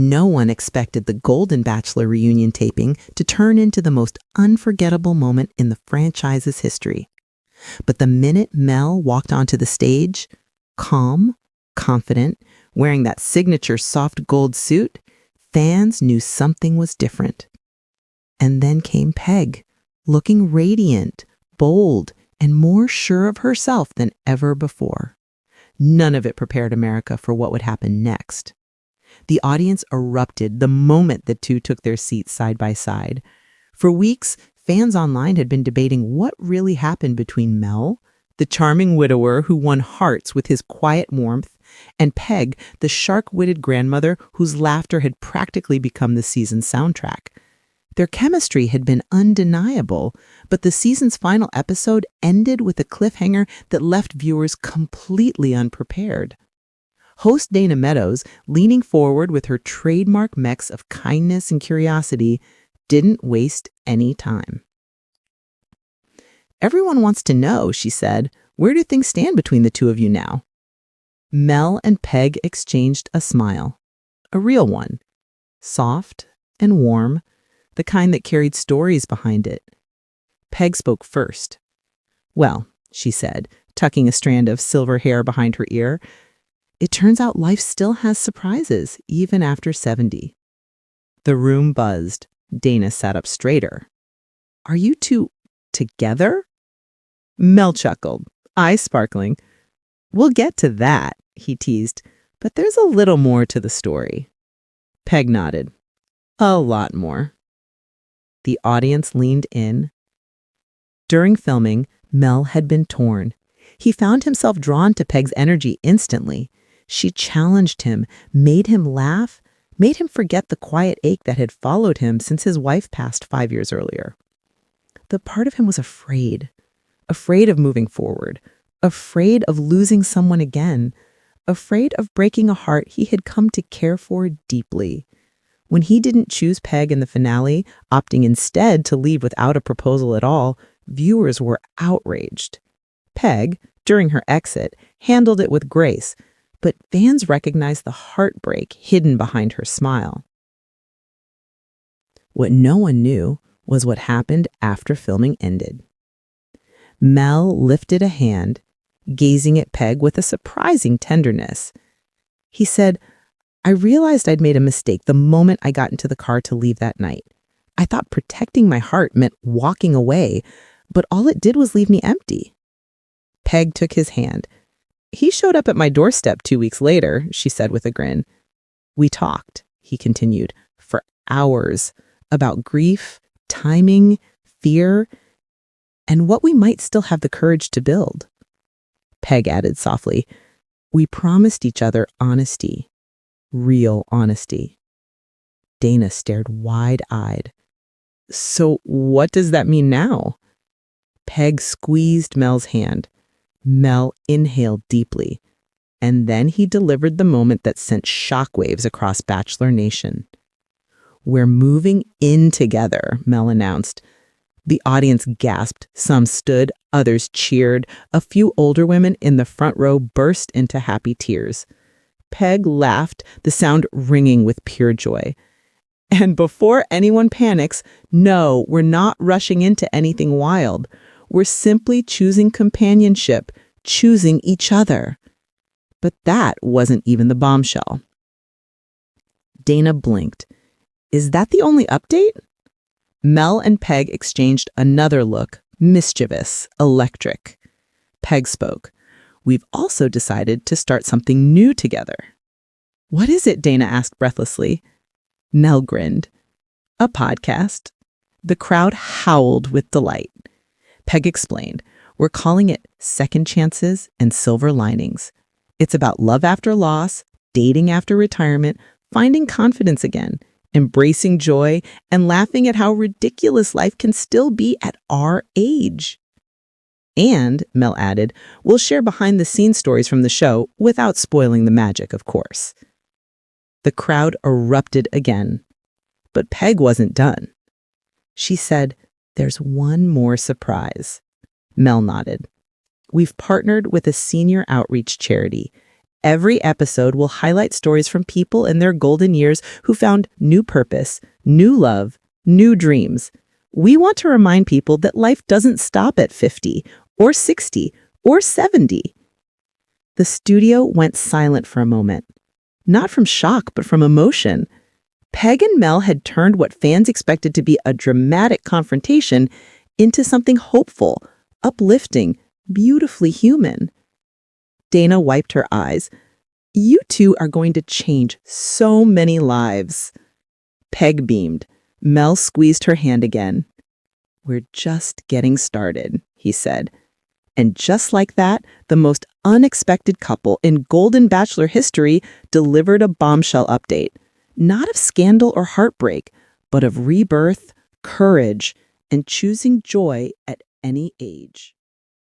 No one expected the Golden Bachelor reunion taping to turn into the most unforgettable moment in the franchise's history. But the minute Mel walked onto the stage, calm, confident, wearing that signature soft gold suit, fans knew something was different. And then came Peg, looking radiant, bold, and more sure of herself than ever before. None of it prepared America for what would happen next. The audience erupted the moment the two took their seats side by side. For weeks, fans online had been debating what really happened between Mel, the charming widower who won hearts with his quiet warmth, and Peg, the shark-witted grandmother whose laughter had practically become the season's soundtrack. Their chemistry had been undeniable, but the season's final episode ended with a cliffhanger that left viewers completely unprepared. Host Dana Meadows, leaning forward with her trademark mix of kindness and curiosity, didn't waste any time. "Everyone wants to know," she said, "where do things stand between the two of you now?" Mel and Peg exchanged a smile, a real one, soft and warm, the kind that carried stories behind it. Peg spoke first. "Well," she said, tucking a strand of silver hair behind her ear, "it turns out life still has surprises, even after 70. The room buzzed. Dana sat up straighter. "Are you two together?" Mel chuckled, eyes sparkling. "We'll get to that," he teased, "but there's a little more to the story." Peg nodded. "A lot more." The audience leaned in. During filming, Mel had been torn. He found himself drawn to Peg's energy instantly. She challenged him, made him laugh, made him forget the quiet ache that had followed him since his wife passed 5 years earlier. The part of him was afraid of moving forward, afraid of losing someone again, afraid of breaking a heart he had come to care for deeply. When he didn't choose Peg in the finale, opting instead to leave without a proposal at all, viewers were outraged. Peg, during her exit, handled it with grace, but fans recognized the heartbreak hidden behind her smile. What no one knew was what happened after filming ended. Mel lifted a hand, gazing at Peg with a surprising tenderness. He said, "I realized I'd made a mistake the moment I got into the car to leave that night. I thought protecting my heart meant walking away, but all it did was leave me empty." Peg took his hand. "He showed up at my doorstep 2 weeks later," she said with a grin. "We talked," he continued, "for hours about grief, timing, fear, and what we might still have the courage to build." Peg added softly, "We promised each other honesty. Real honesty." Dana stared wide-eyed. "So what does that mean now?" Peg squeezed Mel's hand. Mel inhaled deeply, and then he delivered the moment that sent shockwaves across Bachelor Nation. "We're moving in together," Mel announced. The audience gasped. Some stood, others cheered. A few older women in the front row burst into happy tears. Peg laughed, the sound ringing with pure joy. "And before anyone panics, no, we're not rushing into anything wild. We're simply choosing companionship, choosing each other." But that wasn't even the bombshell. Dana blinked. "Is that the only update?" Mel and Peg exchanged another look, mischievous, electric. Peg spoke. "We've also decided to start something new together." "What is it?" Dana asked breathlessly. Mel grinned. "A podcast." The crowd howled with delight. Peg explained, "We're calling it Second Chances and Silver Linings. It's about love after loss, dating after retirement, finding confidence again, embracing joy, and laughing at how ridiculous life can still be at our age." "And," Mel added, "we'll share behind-the-scenes stories from the show without spoiling the magic, of course." The crowd erupted again. But Peg wasn't done. She said, "There's one more surprise." Mel nodded. "We've partnered with a senior outreach charity, Every episode will highlight stories from people in their golden years who found new purpose, new love, new dreams. We want to remind people that life doesn't stop at 50 or 60 or 70. The studio went silent for a moment, not from shock, but from emotion. Peg and Mel had turned what fans expected to be a dramatic confrontation into something hopeful, uplifting, beautifully human. Dana wiped her eyes. You two are going to change so many lives. Peg beamed. Mel squeezed her hand again. We're just getting started, he said. And just like that, the most unexpected couple in Golden Bachelor history delivered a bombshell update. Not of scandal or heartbreak, but of rebirth, courage, and choosing joy at any age.